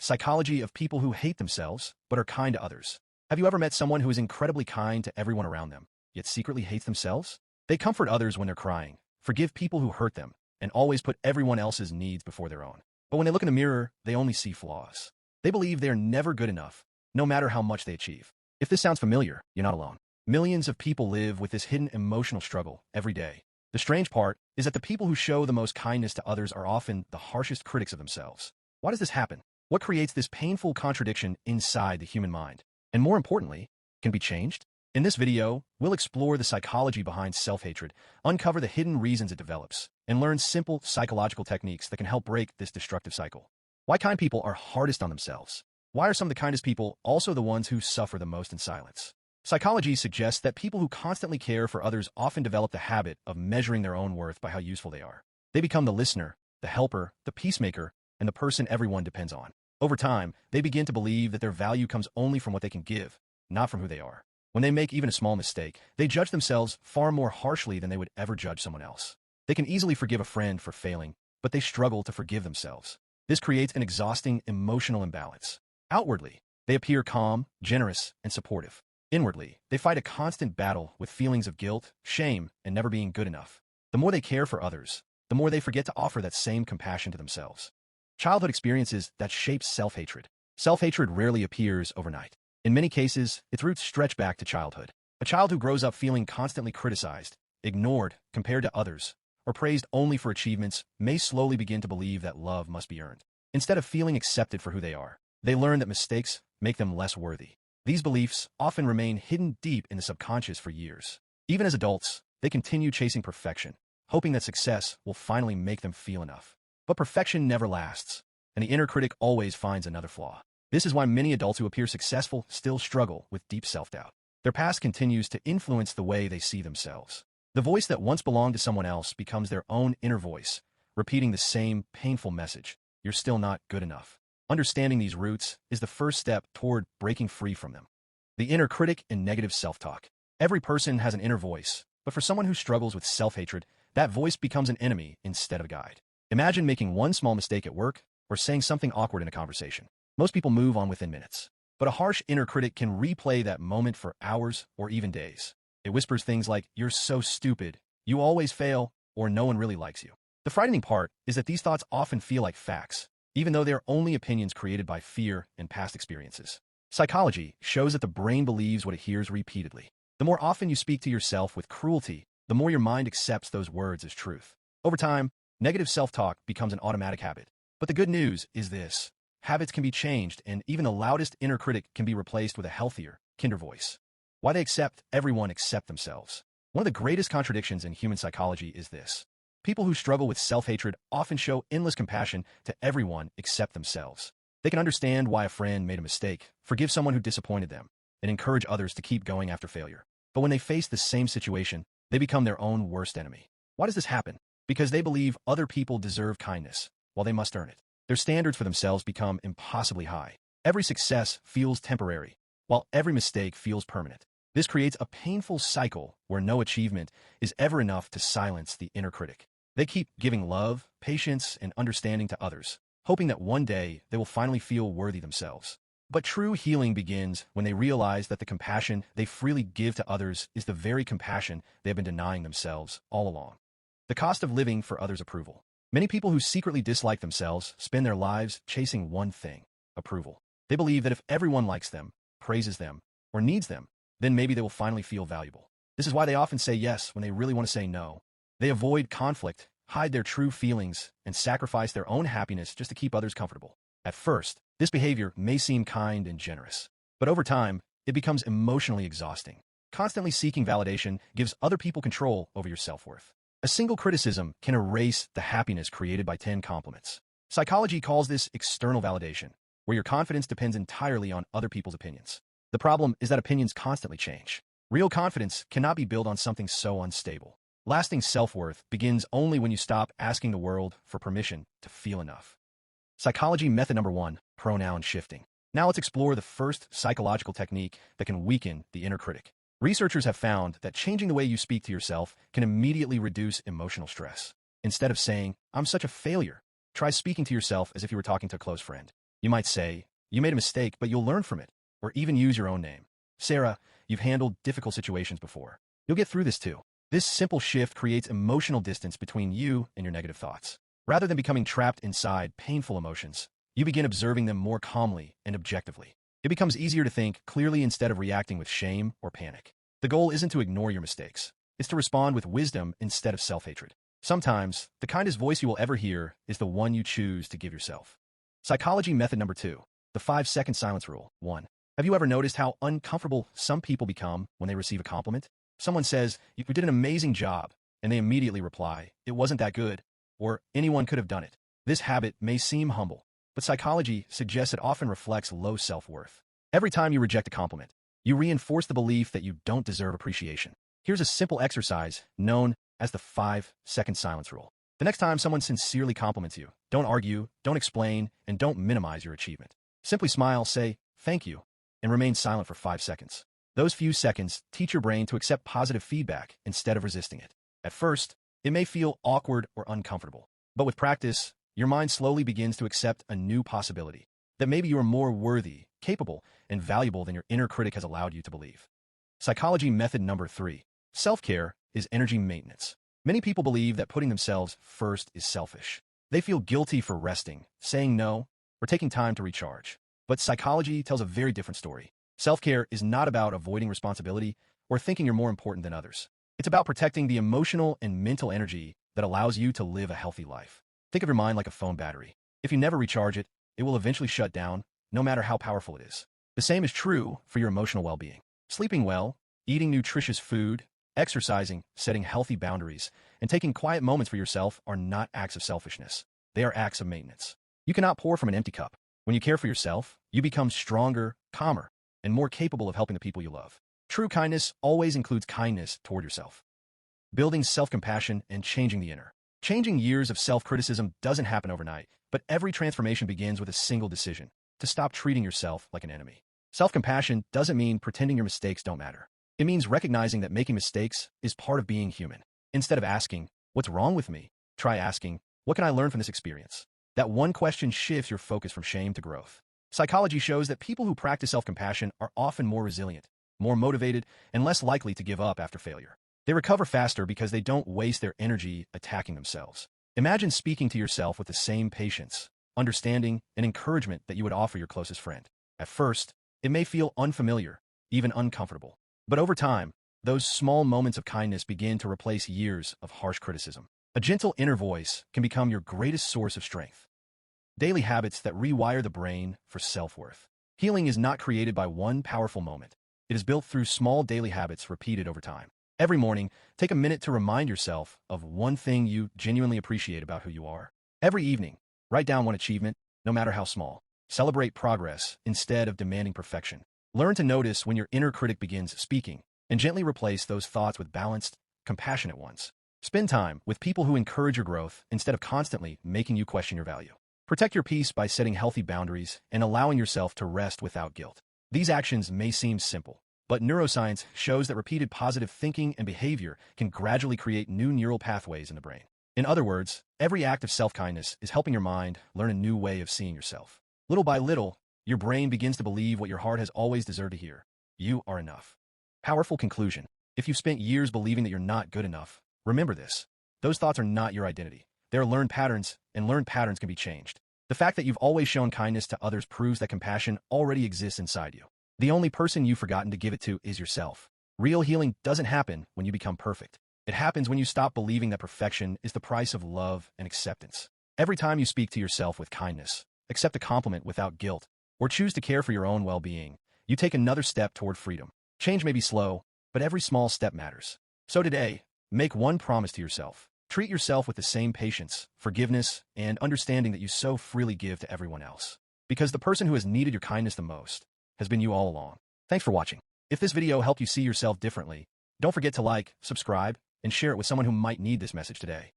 Psychology of people who hate themselves but are kind to others. Have you ever met someone who is incredibly kind to everyone around them, yet secretly hates themselves? They comfort others when they're crying, forgive people who hurt them, and always put everyone else's needs before their own. But when they look in the mirror, they only see flaws. They believe they are never good enough, no matter how much they achieve. If this sounds familiar, you're not alone. Millions of people live with this hidden emotional struggle every day. The strange part is that the people who show the most kindness to others are often the harshest critics of themselves. Why does this happen? What creates this painful contradiction inside the human mind? And more importantly, can be changed? In this video, we'll explore the psychology behind self-hatred, uncover the hidden reasons it develops, and learn simple psychological techniques that can help break this destructive cycle. Why kind people are hardest on themselves? Why are some of the kindest people also the ones who suffer the most in silence? Psychology suggests that people who constantly care for others often develop the habit of measuring their own worth by how useful they are. They become the listener, the helper, the peacemaker, and the person everyone depends on. Over time, they begin to believe that their value comes only from what they can give, not from who they are. When they make even a small mistake, they judge themselves far more harshly than they would ever judge someone else. They can easily forgive a friend for failing, but they struggle to forgive themselves. This creates an exhausting emotional imbalance. Outwardly, they appear calm, generous, and supportive. Inwardly, they fight a constant battle with feelings of guilt, shame, and never being good enough. The more they care for others, the more they forget to offer that same compassion to themselves. Childhood experiences that shape self-hatred. Self-hatred rarely appears overnight. In many cases, its roots stretch back to childhood. A child who grows up feeling constantly criticized, ignored, compared to others, or praised only for achievements may slowly begin to believe that love must be earned. Instead of feeling accepted for who they are, they learn that mistakes make them less worthy. These beliefs often remain hidden deep in the subconscious for years. Even as adults, they continue chasing perfection, hoping that success will finally make them feel enough. But perfection never lasts, and the inner critic always finds another flaw. This is why many adults who appear successful still struggle with deep self-doubt. Their past continues to influence the way they see themselves. The voice that once belonged to someone else becomes their own inner voice, repeating the same painful message: you're still not good enough. Understanding these roots is the first step toward breaking free from them. The inner critic and negative self-talk. Every person has an inner voice, but for someone who struggles with self-hatred, that voice becomes an enemy instead of a guide. Imagine making one small mistake at work or saying something awkward in a conversation. Most people move on within minutes, but a harsh inner critic can replay that moment for hours or even days. It whispers things like, "You're so stupid," "You always fail," or "No one really likes you." The frightening part is that these thoughts often feel like facts, even though they are only opinions created by fear and past experiences. Psychology shows that the brain believes what it hears repeatedly. The more often you speak to yourself with cruelty, the more your mind accepts those words as truth. Over time, negative self-talk becomes an automatic habit. But the good news is this: habits can be changed, and even the loudest inner critic can be replaced with a healthier, kinder voice. Why they accept everyone except themselves. One of the greatest contradictions in human psychology is this: people who struggle with self-hatred often show endless compassion to everyone except themselves. They can understand why a friend made a mistake, forgive someone who disappointed them, and encourage others to keep going after failure. But when they face the same situation, they become their own worst enemy. Why does this happen? Because they believe other people deserve kindness, while they must earn it. Their standards for themselves become impossibly high. Every success feels temporary, while every mistake feels permanent. This creates a painful cycle where no achievement is ever enough to silence the inner critic. They keep giving love, patience, and understanding to others, hoping that one day they will finally feel worthy themselves. But true healing begins when they realize that the compassion they freely give to others is the very compassion they have been denying themselves all along. The cost of living for others' approval. Many people who secretly dislike themselves spend their lives chasing one thing: approval. They believe that if everyone likes them, praises them, or needs them, then maybe they will finally feel valuable. This is why they often say yes when they really want to say no. They avoid conflict, hide their true feelings, and sacrifice their own happiness just to keep others comfortable. At first, this behavior may seem kind and generous, but over time, it becomes emotionally exhausting. Constantly seeking validation gives other people control over your self-worth. A single criticism can erase the happiness created by 10 compliments. Psychology calls this external validation, where your confidence depends entirely on other people's opinions. The problem is that opinions constantly change. Real confidence cannot be built on something so unstable. Lasting self-worth begins only when you stop asking the world for permission to feel enough. Psychology method number 1, pronoun shifting. Now let's explore the first psychological technique that can weaken the inner critic. Researchers have found that changing the way you speak to yourself can immediately reduce emotional stress. Instead of saying, "I'm such a failure," try speaking to yourself as if you were talking to a close friend. You might say, "You made a mistake, but you'll learn from it," or even use your own name. "Sarah, you've handled difficult situations before. You'll get through this too." This simple shift creates emotional distance between you and your negative thoughts. Rather than becoming trapped inside painful emotions, you begin observing them more calmly and objectively. It becomes easier to think clearly instead of reacting with shame or panic. The goal isn't to ignore your mistakes. It's to respond with wisdom instead of self-hatred. Sometimes, the kindest voice you will ever hear is the one you choose to give yourself. Psychology method number 2, the 5-second silence rule. 1. Have you ever noticed how uncomfortable some people become when they receive a compliment? Someone says, "You did an amazing job," and they immediately reply, "It wasn't that good," or "Anyone could have done it." This habit may seem humble, but psychology suggests it often reflects low self-worth. Every time you reject a compliment, you reinforce the belief that you don't deserve appreciation. Here's a simple exercise known as the 5-second silence rule. The next time someone sincerely compliments you, don't argue, don't explain, and don't minimize your achievement. Simply smile, say, "Thank you," and remain silent for 5 seconds. Those few seconds teach your brain to accept positive feedback instead of resisting it. At first, it may feel awkward or uncomfortable, but with practice, your mind slowly begins to accept a new possibility, that maybe you are more worthy, capable, and valuable than your inner critic has allowed you to believe. Psychology method number 3. Self-care is energy maintenance. Many people believe that putting themselves first is selfish. They feel guilty for resting, saying no, or taking time to recharge. But psychology tells a very different story. Self-care is not about avoiding responsibility or thinking you're more important than others. It's about protecting the emotional and mental energy that allows you to live a healthy life. Think of your mind like a phone battery. If you never recharge it, it will eventually shut down, no matter how powerful it is. The same is true for your emotional well-being. Sleeping well, eating nutritious food, exercising, setting healthy boundaries, and taking quiet moments for yourself are not acts of selfishness. They are acts of maintenance. You cannot pour from an empty cup. When you care for yourself, you become stronger, calmer, and more capable of helping the people you love. True kindness always includes kindness toward yourself. Building self-compassion and changing the inner. Changing years of self-criticism doesn't happen overnight, but every transformation begins with a single decision: to stop treating yourself like an enemy. Self-compassion doesn't mean pretending your mistakes don't matter. It means recognizing that making mistakes is part of being human. Instead of asking, "What's wrong with me?" try asking, "What can I learn from this experience?" That one question shifts your focus from shame to growth. Psychology shows that people who practice self-compassion are often more resilient, more motivated, and less likely to give up after failure. They recover faster because they don't waste their energy attacking themselves. Imagine speaking to yourself with the same patience, understanding, and encouragement that you would offer your closest friend. At first, it may feel unfamiliar, even uncomfortable. But over time, those small moments of kindness begin to replace years of harsh criticism. A gentle inner voice can become your greatest source of strength. Daily habits that rewire the brain for self-worth. Healing is not created by one powerful moment. It is built through small daily habits repeated over time. Every morning, take a minute to remind yourself of one thing you genuinely appreciate about who you are. Every evening, write down one achievement, no matter how small. Celebrate progress instead of demanding perfection. Learn to notice when your inner critic begins speaking, and gently replace those thoughts with balanced, compassionate ones. Spend time with people who encourage your growth instead of constantly making you question your value. Protect your peace by setting healthy boundaries and allowing yourself to rest without guilt. These actions may seem simple, but neuroscience shows that repeated positive thinking and behavior can gradually create new neural pathways in the brain. In other words, every act of self-kindness is helping your mind learn a new way of seeing yourself. Little by little, your brain begins to believe what your heart has always deserved to hear: you are enough. Powerful conclusion. If you've spent years believing that you're not good enough, remember this: those thoughts are not your identity. They are learned patterns, and learned patterns can be changed. The fact that you've always shown kindness to others proves that compassion already exists inside you. The only person you've forgotten to give it to is yourself. Real healing doesn't happen when you become perfect. It happens when you stop believing that perfection is the price of love and acceptance. Every time you speak to yourself with kindness, accept a compliment without guilt, or choose to care for your own well-being, you take another step toward freedom. Change may be slow, but every small step matters. So today, make one promise to yourself. Treat yourself with the same patience, forgiveness, and understanding that you so freely give to everyone else. Because the person who has needed your kindness the most has been you all along. Thanks for watching. If this video helped you see yourself differently, don't forget to like, subscribe, and share it with someone who might need this message today.